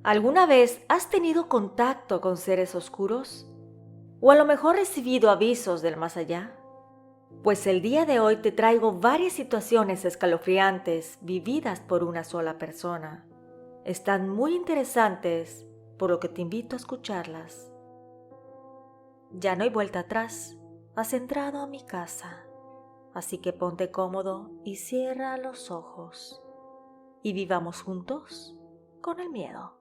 ¿Alguna vez has tenido contacto con seres oscuros? ¿O a lo mejor recibido avisos del más allá? Pues el día de hoy te traigo varias situaciones escalofriantes vividas por una sola persona. Están muy interesantes, por lo que te invito a escucharlas. Ya no hay vuelta atrás. Has entrado a mi casa. Así que ponte cómodo y cierra los ojos. Y vivamos juntos con el miedo.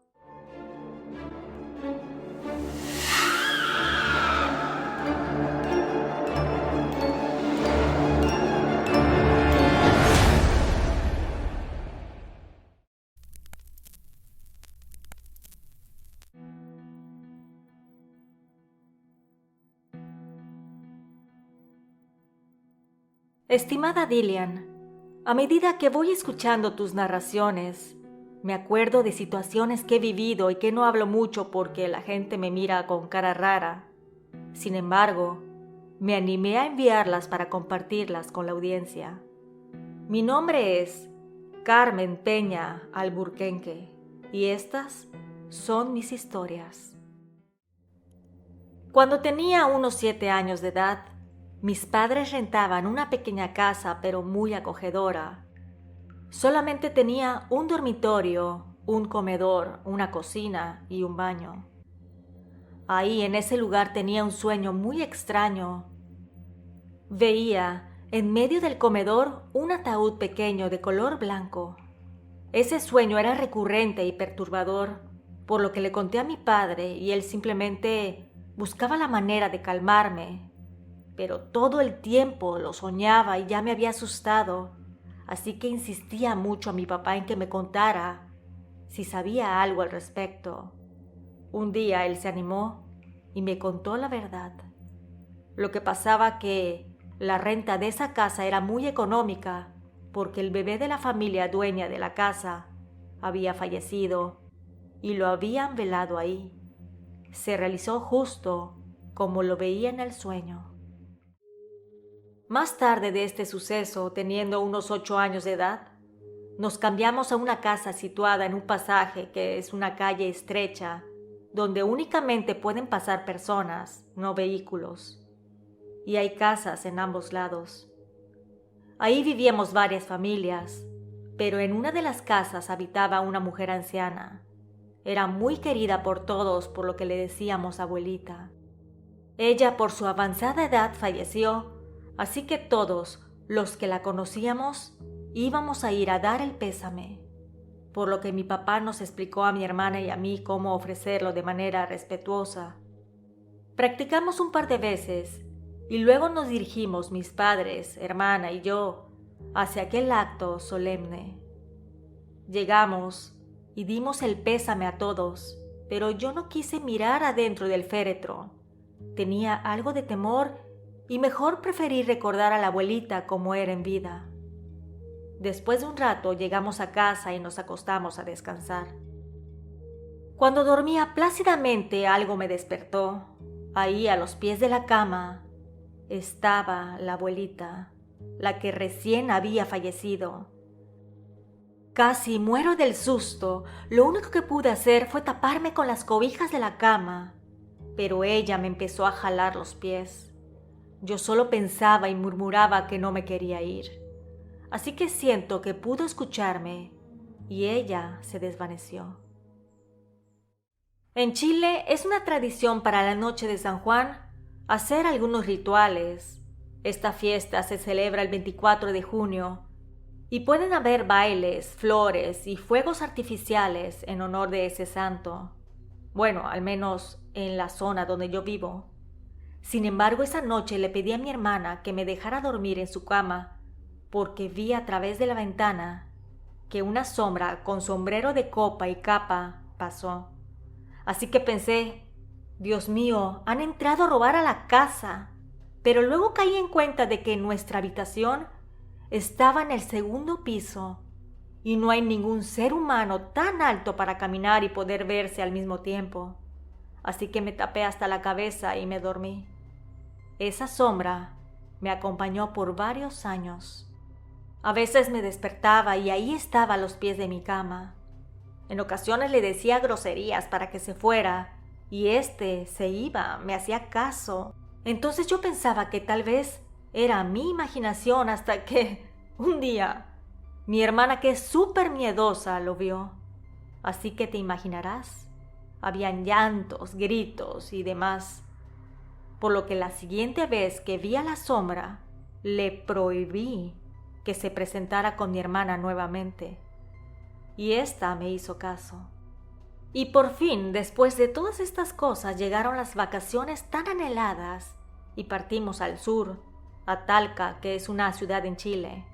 Estimada Dilian, a medida que voy escuchando tus narraciones, me acuerdo de situaciones que he vivido y que no hablo mucho porque la gente me mira con cara rara. Sin embargo, me animé a enviarlas para compartirlas con la audiencia. Mi nombre es Carmen Peña Alburquenque y estas son mis historias. Cuando tenía unos 7 años de edad, mis padres rentaban una pequeña casa pero muy acogedora. Solamente tenía un dormitorio, un comedor, una cocina y un baño. Ahí en ese lugar tenía un sueño muy extraño. Veía en medio del comedor un ataúd pequeño de color blanco. Ese sueño era recurrente y perturbador, por lo que le conté a mi padre y él simplemente buscaba la manera de calmarme. Pero todo el tiempo lo soñaba y ya me había asustado, así que insistía mucho a mi papá en que me contara si sabía algo al respecto. Un día él se animó y me contó la verdad. Lo que pasaba que la renta de esa casa era muy económica porque el bebé de la familia dueña de la casa había fallecido y lo habían velado ahí. Se realizó justo como lo veía en el sueño. Más tarde de este suceso, teniendo unos 8 años de edad, nos cambiamos a una casa situada en un pasaje que es una calle estrecha, donde únicamente pueden pasar personas, no vehículos. Y hay casas en ambos lados. Ahí vivíamos varias familias, pero en una de las casas habitaba una mujer anciana. Era muy querida por todos, por lo que le decíamos abuelita. Ella, por su avanzada edad, falleció. Así que todos los que la conocíamos íbamos a ir a dar el pésame, por lo que mi papá nos explicó a mi hermana y a mí cómo ofrecerlo de manera respetuosa. Practicamos un par de veces y luego nos dirigimos mis padres, hermana y yo hacia aquel acto solemne. Llegamos y dimos el pésame a todos, pero yo no quise mirar adentro del féretro. Tenía algo de temor y mejor preferí recordar a la abuelita como era en vida. Después de un rato llegamos a casa y nos acostamos a descansar. Cuando dormía plácidamente algo me despertó. Ahí a los pies de la cama estaba la abuelita, la que recién había fallecido. Casi muero del susto. Lo único que pude hacer fue taparme con las cobijas de la cama, pero ella me empezó a jalar los pies. Yo solo pensaba y murmuraba que no me quería ir. Así que siento que pudo escucharme y ella se desvaneció. En Chile es una tradición para la noche de San Juan hacer algunos rituales. Esta fiesta se celebra el 24 de junio y pueden haber bailes, flores y fuegos artificiales en honor de ese santo. Bueno, al menos en la zona donde yo vivo. Sin embargo, esa noche le pedí a mi hermana que me dejara dormir en su cama porque vi a través de la ventana que una sombra con sombrero de copa y capa pasó. Así que pensé, Dios mío, han entrado a robar a la casa. Pero luego caí en cuenta de que nuestra habitación estaba en el segundo piso y no hay ningún ser humano tan alto para caminar y poder verse al mismo tiempo. Así que me tapé hasta la cabeza y me dormí. Esa sombra me acompañó por varios años. A veces me despertaba y ahí estaba a los pies de mi cama. En ocasiones le decía groserías para que se fuera, y se iba, me hacía caso. Entonces yo pensaba que tal vez era mi imaginación hasta que un día mi hermana, que es súper miedosa, lo vio. Así que te imaginarás, habían llantos, gritos y demás. Por lo que la siguiente vez que vi a la sombra, le prohibí que se presentara con mi hermana nuevamente. Y esta me hizo caso. Y por fin, después de todas estas cosas, llegaron las vacaciones tan anheladas y partimos al sur, a Talca, que es una ciudad en Chile.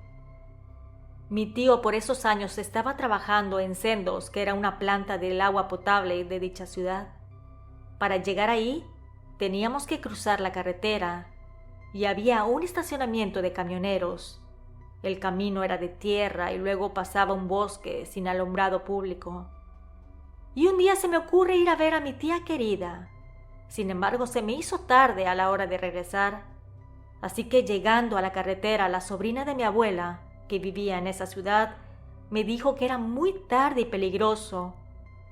Mi tío por esos años estaba trabajando en Sendos, que era una planta del agua potable de dicha ciudad. Para llegar ahí, teníamos que cruzar la carretera y había un estacionamiento de camioneros. El camino era de tierra y luego pasaba un bosque sin alumbrado público. Y un día se me ocurre ir a ver a mi tía querida. Sin embargo, se me hizo tarde a la hora de regresar. Así que llegando a la carretera, la sobrina de mi abuela, que vivía en esa ciudad, me dijo que era muy tarde y peligroso,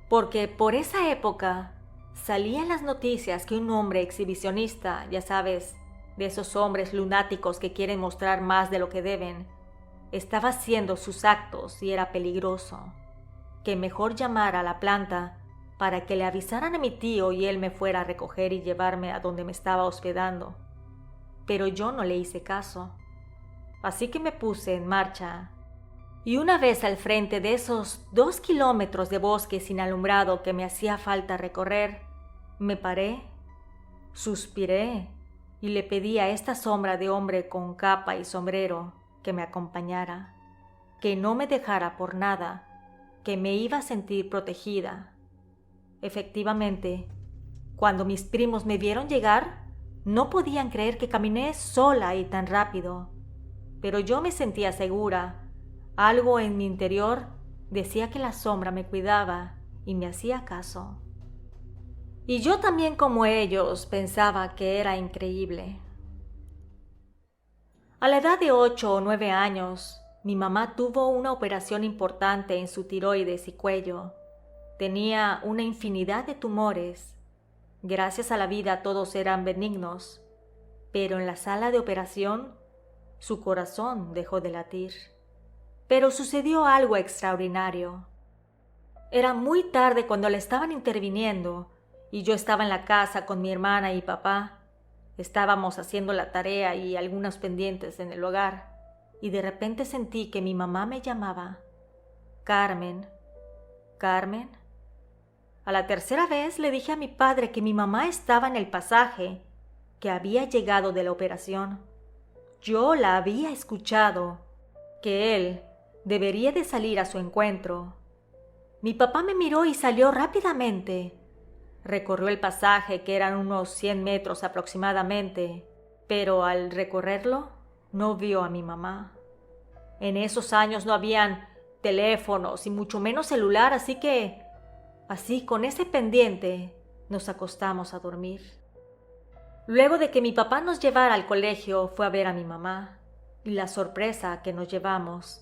porque por esa época salían las noticias que un hombre exhibicionista, ya sabes, de esos hombres lunáticos que quieren mostrar más de lo que deben, estaba haciendo sus actos y era peligroso, que mejor llamara a la planta para que le avisaran a mi tío y él me fuera a recoger y llevarme a donde me estaba hospedando. Pero yo no le hice caso. Así que me puse en marcha. Y una vez al frente de esos 2 kilómetros de bosque sin alumbrado que me hacía falta recorrer, me paré, suspiré y le pedí a esta sombra de hombre con capa y sombrero que me acompañara, que no me dejara por nada, que me iba a sentir protegida. Efectivamente, cuando mis primos me vieron llegar, no podían creer que caminé sola y tan rápido. Pero yo me sentía segura. Algo en mi interior decía que la sombra me cuidaba y me hacía caso. Y yo también, como ellos, pensaba que era increíble. A la edad de 8 o 9 años, mi mamá tuvo una operación importante en su tiroides y cuello. Tenía una infinidad de tumores. Gracias a la vida todos eran benignos, pero en la sala de operación su corazón dejó de latir. Pero sucedió algo extraordinario. Era muy tarde cuando le estaban interviniendo y yo estaba en la casa con mi hermana y papá. Estábamos haciendo la tarea y algunos pendientes en el hogar y de repente sentí que mi mamá me llamaba. Carmen, Carmen. A la tercera vez le dije a mi padre que mi mamá estaba en el pasaje, que había llegado de la operación. Yo la había escuchado, que él debería de salir a su encuentro. Mi papá me miró y salió rápidamente. Recorrió el pasaje, que eran unos 100 metros aproximadamente, pero al recorrerlo no vio a mi mamá. En esos años no habían teléfonos y mucho menos celular, así con ese pendiente nos acostamos a dormir. Luego de que mi papá nos llevara al colegio, fue a ver a mi mamá, y la sorpresa que nos llevamos.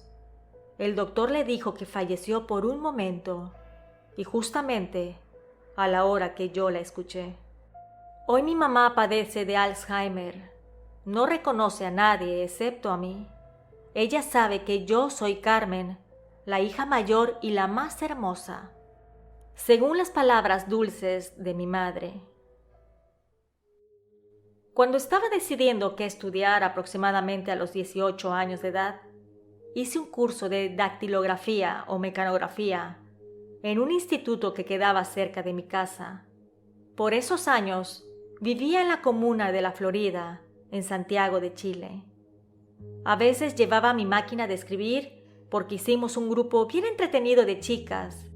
El doctor le dijo que falleció por un momento, y justamente a la hora que yo la escuché. Hoy mi mamá padece de Alzheimer. No reconoce a nadie excepto a mí. Ella sabe que yo soy Carmen, la hija mayor y la más hermosa, según las palabras dulces de mi madre. Cuando estaba decidiendo qué estudiar aproximadamente a los 18 años de edad, hice un curso de dactilografía o mecanografía en un instituto que quedaba cerca de mi casa. Por esos años vivía en la comuna de La Florida, en Santiago de Chile. A veces llevaba mi máquina de escribir porque hicimos un grupo bien entretenido de chicas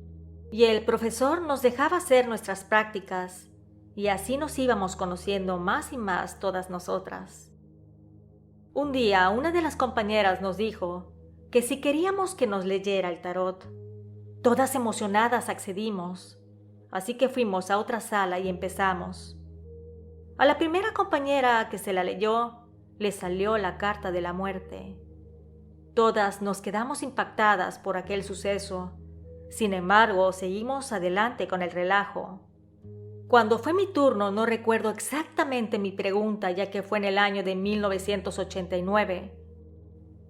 y el profesor nos dejaba hacer nuestras prácticas y así nos íbamos conociendo más y más todas nosotras. Un día una de las compañeras nos dijo que si queríamos que nos leyera el tarot. Todas emocionadas accedimos, así que fuimos a otra sala y empezamos. A la primera compañera que se la leyó, le salió la carta de la muerte. Todas nos quedamos impactadas por aquel suceso, Sin embargo, seguimos adelante con el relajo. Cuando fue mi turno no recuerdo exactamente mi pregunta, ya que fue en el año de 1989,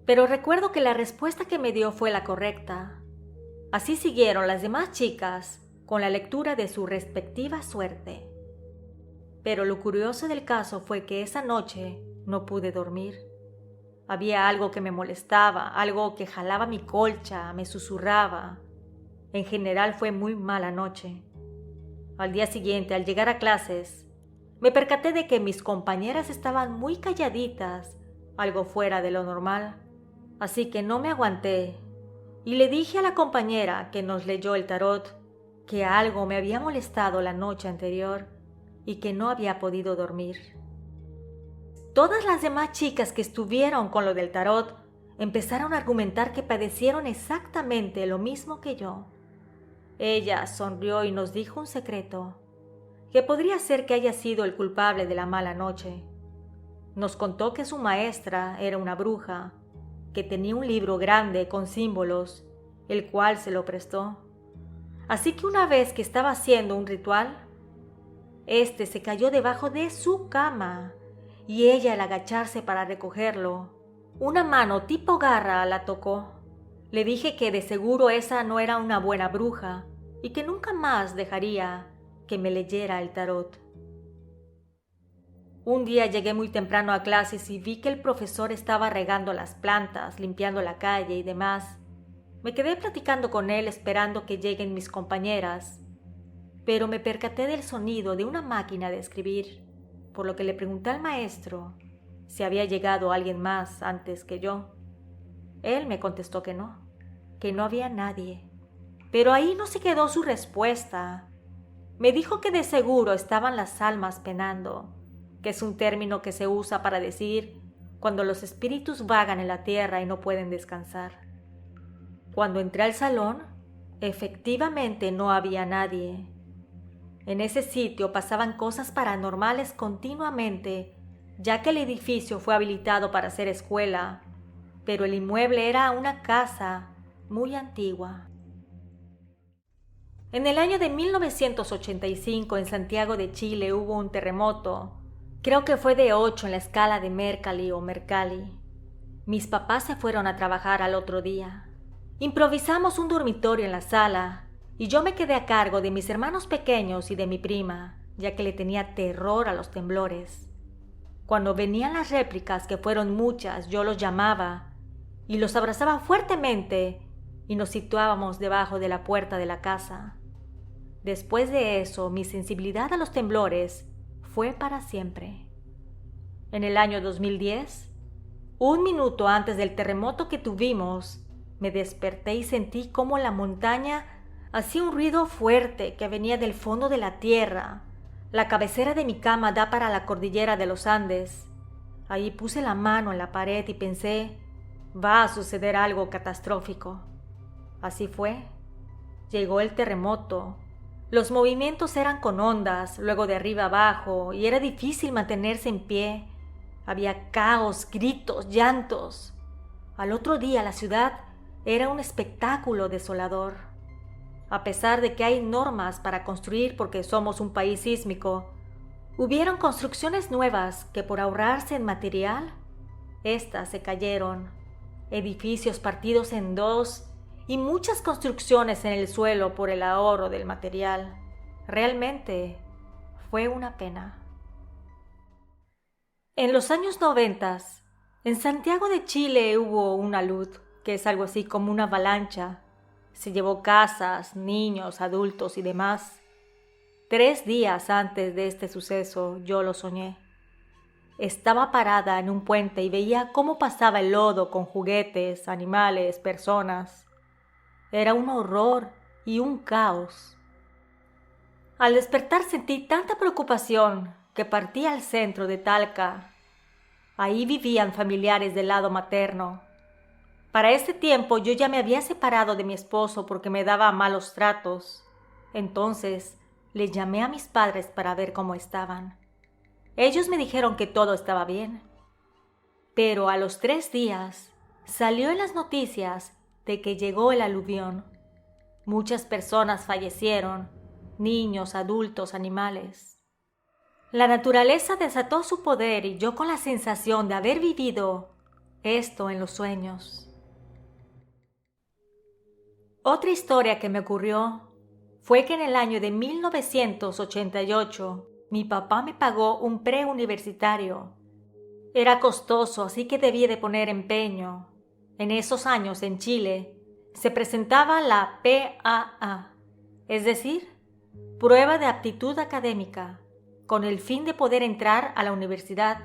pero recuerdo que la respuesta que me dio fue la correcta. Así siguieron las demás chicas con la lectura de su respectiva suerte. Pero lo curioso del caso fue que esa noche no pude dormir. Había algo que me molestaba, algo que jalaba mi colcha, me susurraba. En general fue muy mala noche. Al día siguiente, al llegar a clases, me percaté de que mis compañeras estaban muy calladitas, algo fuera de lo normal. Así que no me aguanté y le dije a la compañera que nos leyó el tarot que algo me había molestado la noche anterior y que no había podido dormir. Todas las demás chicas que estuvieron con lo del tarot empezaron a argumentar que padecieron exactamente lo mismo que yo. Ella sonrió y nos dijo un secreto, que podría ser que haya sido el culpable de la mala noche. Nos contó que su maestra era una bruja, que tenía un libro grande con símbolos, el cual se lo prestó. Así que una vez que estaba haciendo un ritual, este se cayó debajo de su cama y ella, al agacharse para recogerlo, una mano tipo garra la tocó. Le dije que de seguro esa no era una buena bruja y que nunca más dejaría que me leyera el tarot. Un día llegué muy temprano a clases y vi que el profesor estaba regando las plantas, limpiando la calle y demás. Me quedé platicando con él esperando que lleguen mis compañeras, pero me percaté del sonido de una máquina de escribir, por lo que le pregunté al maestro si había llegado alguien más antes que yo. Él me contestó que no había nadie. Pero ahí no se quedó su respuesta. Me dijo que de seguro estaban las almas penando, que es un término que se usa para decir cuando los espíritus vagan en la tierra y no pueden descansar. Cuando entré al salón, efectivamente no había nadie. En ese sitio pasaban cosas paranormales continuamente, ya que el edificio fue habilitado para ser escuela, pero el inmueble era una casa muy antigua. En el año de 1985 en Santiago de Chile hubo un terremoto. Creo que fue de 8 en la escala de Mercalli o Mercalli. Mis papás se fueron a trabajar al otro día. Improvisamos un dormitorio en la sala y yo me quedé a cargo de mis hermanos pequeños y de mi prima, ya que le tenía terror a los temblores. Cuando venían las réplicas, que fueron muchas, yo los llamaba y los abrazaba fuertemente y nos situábamos debajo de la puerta de la casa. Después de eso, mi sensibilidad a los temblores fue para siempre. En el año 2010, un minuto antes del terremoto que tuvimos, me desperté y sentí cómo la montaña hacía un ruido fuerte que venía del fondo de la tierra. La cabecera de mi cama da para la cordillera de los Andes. Ahí puse la mano en la pared y pensé, va a suceder algo catastrófico. Así fue. Llegó el terremoto. Los movimientos eran con ondas, luego de arriba abajo, y era difícil mantenerse en pie. Había caos, gritos, llantos. Al otro día la ciudad era un espectáculo desolador. A pesar de que hay normas para construir porque somos un país sísmico, hubieron construcciones nuevas que por ahorrarse en material, estas se cayeron. Edificios partidos en dos y muchas construcciones en el suelo por el ahorro del material. Realmente fue una pena. En los años 90, en Santiago de Chile hubo una alud, que es algo así como una avalancha. Se llevó casas, niños, adultos y demás. 3 días antes de este suceso yo lo soñé. Estaba parada en un puente y veía cómo pasaba el lodo con juguetes, animales, personas. Era un horror y un caos. Al despertar sentí tanta preocupación que partí al centro de Talca. Ahí vivían familiares del lado materno. Para ese tiempo yo ya me había separado de mi esposo porque me daba malos tratos. Entonces le llamé a mis padres para ver cómo estaban. Ellos me dijeron que todo estaba bien. Pero a los 3 días salió en las noticias de que llegó el aluvión. Muchas personas fallecieron, niños, adultos, animales. La naturaleza desató su poder y yo con la sensación de haber vivido esto en los sueños. Otra historia que me ocurrió fue que en el año de 1988 mi papá me pagó un preuniversitario. Era costoso, así que debía de poner empeño. En esos años en Chile se presentaba la PAA, es decir, Prueba de Aptitud Académica, con el fin de poder entrar a la universidad.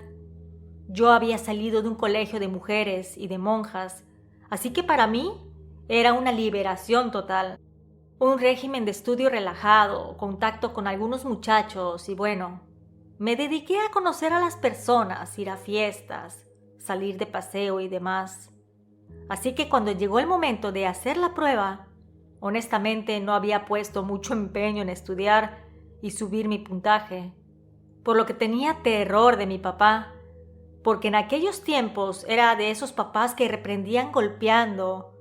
Yo había salido de un colegio de mujeres y de monjas, así que para mí era una liberación total. Un régimen de estudio relajado, contacto con algunos muchachos y bueno, me dediqué a conocer a las personas, ir a fiestas, salir de paseo y demás. Así que cuando llegó el momento de hacer la prueba, honestamente no había puesto mucho empeño en estudiar y subir mi puntaje, por lo que tenía terror de mi papá, porque en aquellos tiempos era de esos papás que reprendían golpeando.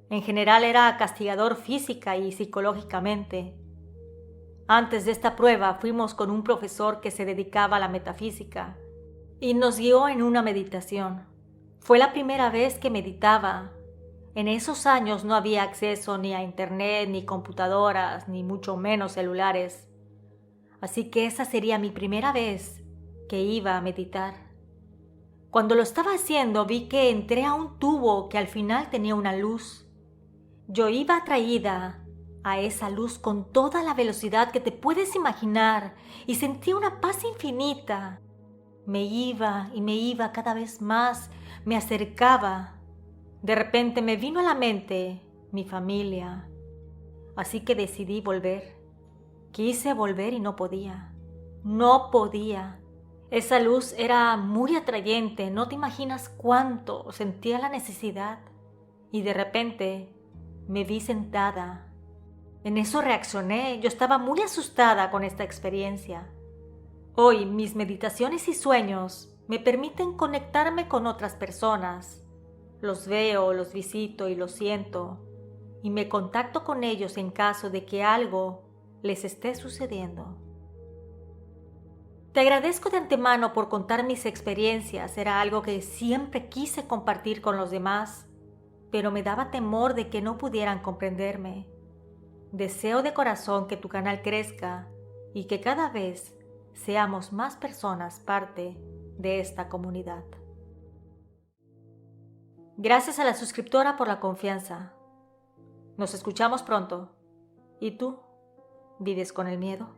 En general era castigador física y psicológicamente. Antes de esta prueba fuimos con un profesor que se dedicaba a la metafísica y nos guió en una meditación. Fue la primera vez que meditaba. En esos años no había acceso ni a internet, ni computadoras, ni mucho menos celulares. Así que esa sería mi primera vez que iba a meditar. Cuando lo estaba haciendo vi que entré a un tubo que al final tenía una luz. Yo iba atraída a esa luz con toda la velocidad que te puedes imaginar y sentía una paz infinita. Me iba y me iba cada vez más, me acercaba. De repente me vino a la mente mi familia, así que decidí volver. Quise volver y no podía. No podía. Esa luz era muy atrayente, no te imaginas cuánto sentía la necesidad. Y de repente me vi sentada. En eso reaccioné, yo estaba muy asustada con esta experiencia. Hoy mis meditaciones y sueños me permiten conectarme con otras personas. Los veo, los visito y los siento, y me contacto con ellos en caso de que algo les esté sucediendo. Te agradezco de antemano por contar mis experiencias, era algo que siempre quise compartir con los demás, pero me daba temor de que no pudieran comprenderme. Deseo de corazón que tu canal crezca y que cada vez seamos más personas parte de esta comunidad. Gracias a la suscriptora por la confianza. Nos escuchamos pronto. ¿Y tú? ¿Vives con el miedo?